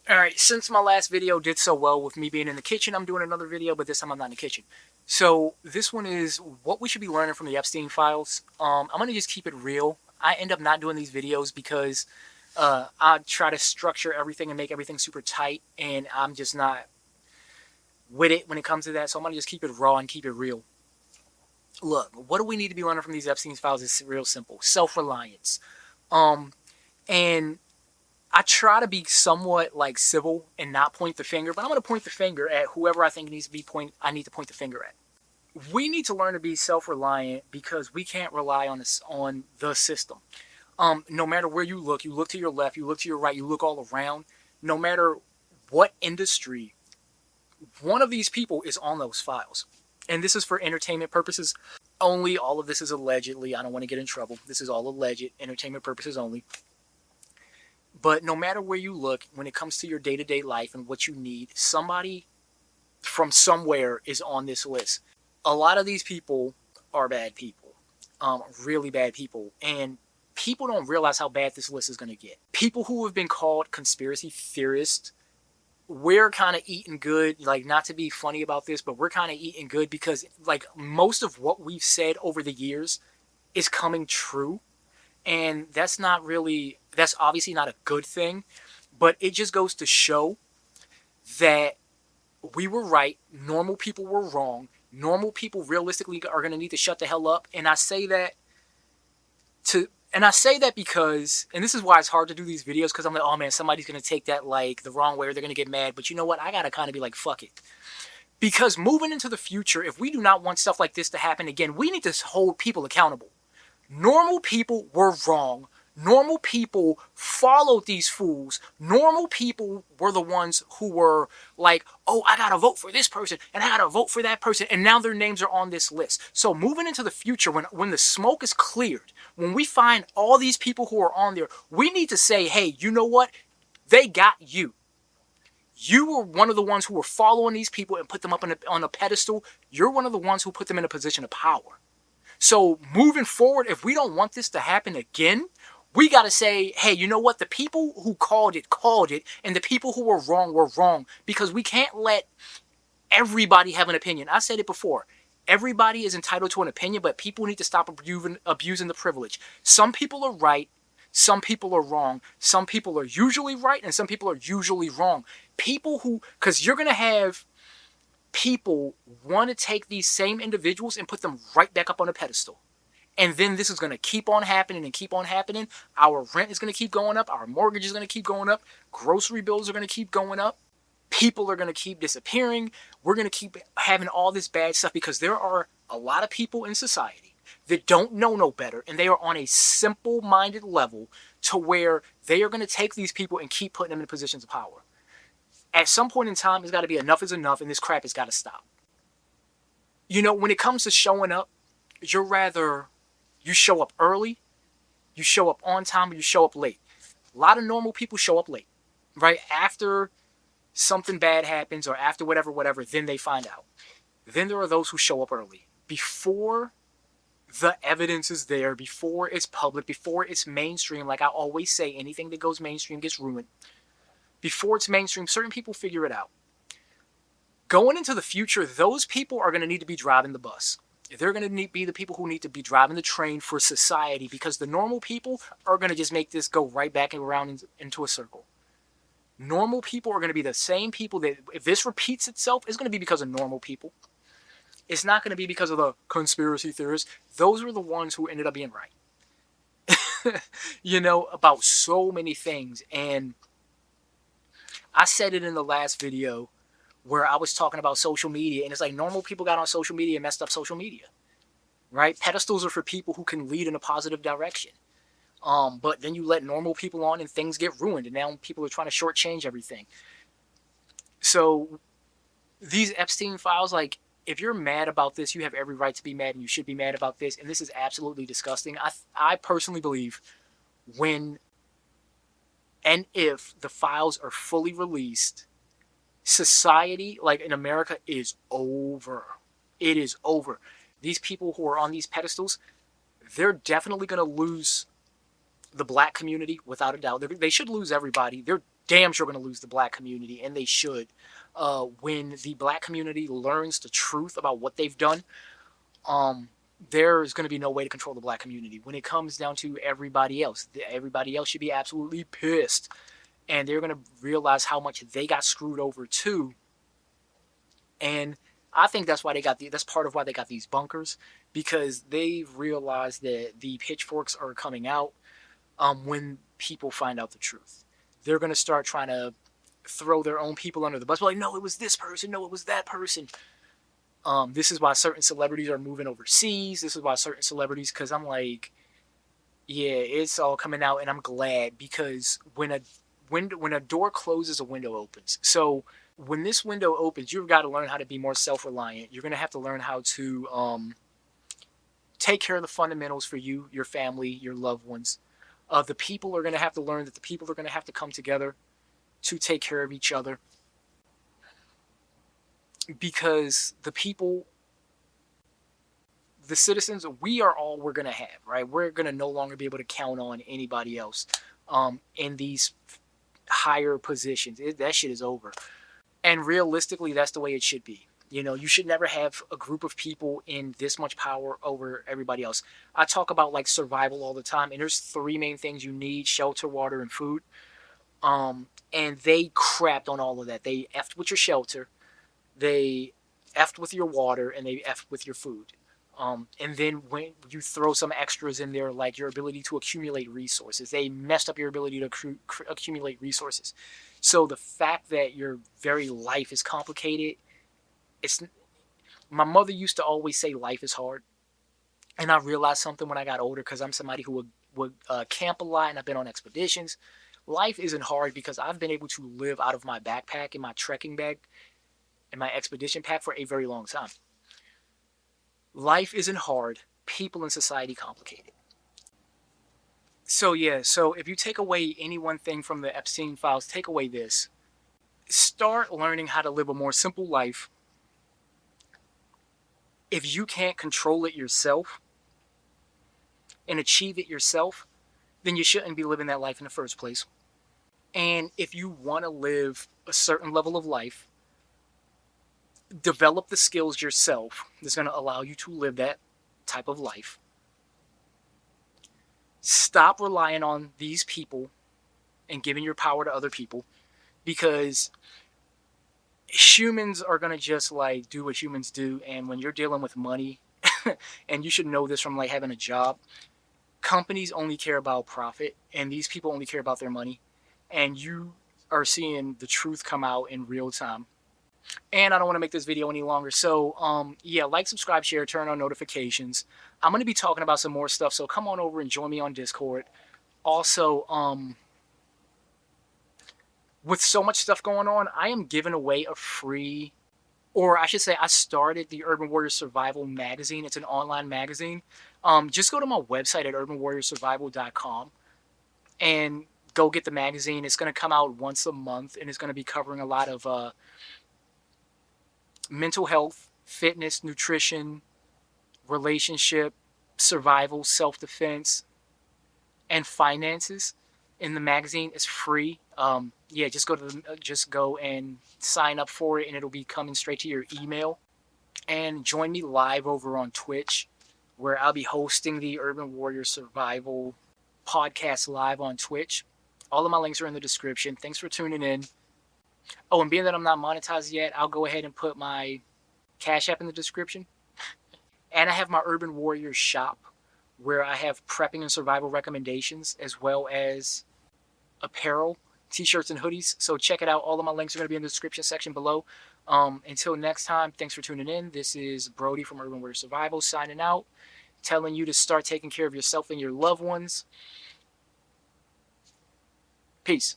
Alright, since my last video did so well with me being in the kitchen, I'm doing another video, but this time I'm not in the kitchen. So, this one is what we should be learning from the Epstein files. I'm going to just keep it real. I end up not doing these videos because I try to structure everything and make everything super tight, and I'm just not with it when it comes to that, so I'm going to just keep it raw and keep it real. Look, what do we need to be learning from these Epstein files is real simple. Self-reliance. And I try to be somewhat like civil and not point the finger, but I'm going to point the finger at whoever I think needs to be I need to point the finger at. We need to learn to be self-reliant because we can't rely on the system. No matter where you look to your left, you look to your right, you look all around. No matter what industry, one of these people is on those files. And this is for entertainment purposes only. All of this is allegedly. I don't want to get in trouble. This is all alleged, entertainment purposes only. But no matter where you look, when it comes to your day-to-day life and what you need, somebody from somewhere is on this list. A lot of these people are bad people, really bad people, and people don't realize how bad this list is going to get. People who have been called conspiracy theorists, we're kind of eating good, like, not to be funny about this, but we're kind of eating good because, like, most of what we've said over the years is coming true. And that's obviously not a good thing, but it just goes to show that we were right, normal people were wrong, normal people realistically are going to need to shut the hell up. And I say that because, and this is why it's hard to do these videos, because I'm like, oh man, somebody's going to take that like the wrong way or they're going to get mad. But you know what? I got to kind of be like, fuck it. Because moving into the future, if we do not want stuff like this to happen again, we need to hold people accountable. Normal people were wrong. Normal people followed these fools. Normal people were the ones who were like, oh, I gotta vote for this person and I gotta vote for that person, and now their names are on this list. So moving into the future, when the smoke is cleared, when we find all these people who are on there, we need to say, hey, you know what? They got you. You were one of the ones who were following these people and put them up on a pedestal. You're one of the ones who put them in a position of power. So moving forward, if we don't want this to happen again, we got to say, hey, you know what? The people who called it, and the people who were wrong, because we can't let everybody have an opinion. I said it before. Everybody is entitled to an opinion, but people need to stop abusing the privilege. Some people are right. Some people are wrong. Some people are usually right, and some people are usually wrong. Because you're going to have people want to take these same individuals and put them right back up on a pedestal. And then this is going to keep on happening and keep on happening. Our rent is going to keep going up. Our mortgage is going to keep going up. Grocery bills are going to keep going up. People are going to keep disappearing. We're going to keep having all this bad stuff because there are a lot of people in society that don't know no better, and they are on a simple-minded level to where they are going to take these people and keep putting them in positions of power. At some point in time, it's got to be enough is enough, and this crap has got to stop. You know, when it comes to showing up, you show up early, you show up on time, or you show up late. A lot of normal people show up late, right? After something bad happens or after whatever, then they find out. Then there are those who show up early. Before the evidence is there, before it's public, before it's mainstream, like I always say, anything that goes mainstream gets ruined. Before it's mainstream, certain people figure it out. Going into the future, those people are going to need to be driving the bus. They're going to be the people who need to be driving the train for society, because the normal people are going to just make this go right back around into a circle. Normal people are going to be the same people that, if this repeats itself, it's going to be because of normal people. It's not going to be because of the conspiracy theorists. Those were the ones who ended up being right. You know, about so many things. And I said it in the last video where I was talking about social media, and it's like normal people got on social media and messed up social media, right? Pedestals are for people who can lead in a positive direction. But then you let normal people on and things get ruined, and now people are trying to shortchange everything. So these Epstein files, like, if you're mad about this, you have every right to be mad, and you should be mad about this, and this is absolutely disgusting. I personally believe when and if the files are fully released, society, like in America, is over. It is over. These people who are on these pedestals, they're definitely going to lose the black community, without a doubt. They should lose everybody. damn sure going to lose the black community, and they should. When the black community learns the truth about what they've done, there's going to be no way to control the black community. When it comes down to everybody else should be absolutely pissed, and they're going to realize how much they got screwed over too. And I think that's why that's part of why they got these bunkers, because they've realized that the pitchforks are coming out when people find out the truth. They're going to start trying to throw their own people under the bus. Like, no, it was this person. No, it was that person. This is why certain celebrities are moving overseas. This is why certain celebrities, because I'm like, yeah, it's all coming out, and I'm glad, because when a door closes, a window opens. So when this window opens, you've got to learn how to be more self-reliant. You're going to have to learn how to take care of the fundamentals for you, your family, your loved ones. The people are going to have to learn that the people are going to have to come together to take care of each other. Because the people, the citizens, we are all we're going to have, right? We're going to no longer be able to count on anybody else in these higher positions. That shit is over. And realistically, that's the way it should be. You know, you should never have a group of people in this much power over everybody else. I talk about like survival all the time, and there's 3 main things you need: shelter, water, and food. And they crapped on all of that. They effed with your shelter, they effed with your water, and they effed with your food. And then when you throw some extras in there, like your ability to accumulate resources, they messed up your ability to accumulate resources. So the fact that your very life is complicated, my mother used to always say life is hard. And I realized something when I got older, because I'm somebody who would camp a lot, and I've been on expeditions. Life isn't hard because I've been able to live out of my backpack and my trekking bag and my expedition pack for a very long time. Life isn't hard. People in society complicated. So yeah, so if you take away any one thing from the Epstein files, take away this. Start learning how to live a more simple life. If you can't control it yourself and achieve it yourself, then you shouldn't be living that life in the first place. And if you want to live a certain level of life, develop the skills yourself that's going to allow you to live that type of life. Stop relying on these people and giving your power to other people, because humans are going to just like do what humans do. And when you're dealing with money, and you should know this from like having a job, companies only care about profit, and these people only care about their money. And you are seeing the truth come out in real time. And I don't want to make this video any longer. So, yeah, like, subscribe, share, turn on notifications. I'm going to be talking about some more stuff, so come on over and join me on Discord. Also, with so much stuff going on, I am giving away a free, or I should say I started the Urban Warrior Survival magazine. It's an online magazine. Just go to my website at urbanwarriorsurvival.com and go get the magazine. It's going to come out once a month, and it's going to be covering a lot of mental health, fitness, nutrition, relationship, survival, self-defense, and finances. In the magazine, it's free. Yeah, just go and sign up for it, and it'll be coming straight to your email. And join me live over on Twitch, where I'll be hosting the Urban Warrior Survival podcast live on Twitch. All of my links are in the description. Thanks for tuning in. Oh, and being that I'm not monetized yet, I'll go ahead and put my Cash App in the description. And I have my Urban Warrior shop, where I have prepping and survival recommendations, as well as apparel, t-shirts, and hoodies. So check it out. All of my links are going to be in the description section below. Until next time, thanks for tuning in. This is Brody from Urban Warrior Survival signing out, telling you to start taking care of yourself and your loved ones. Peace.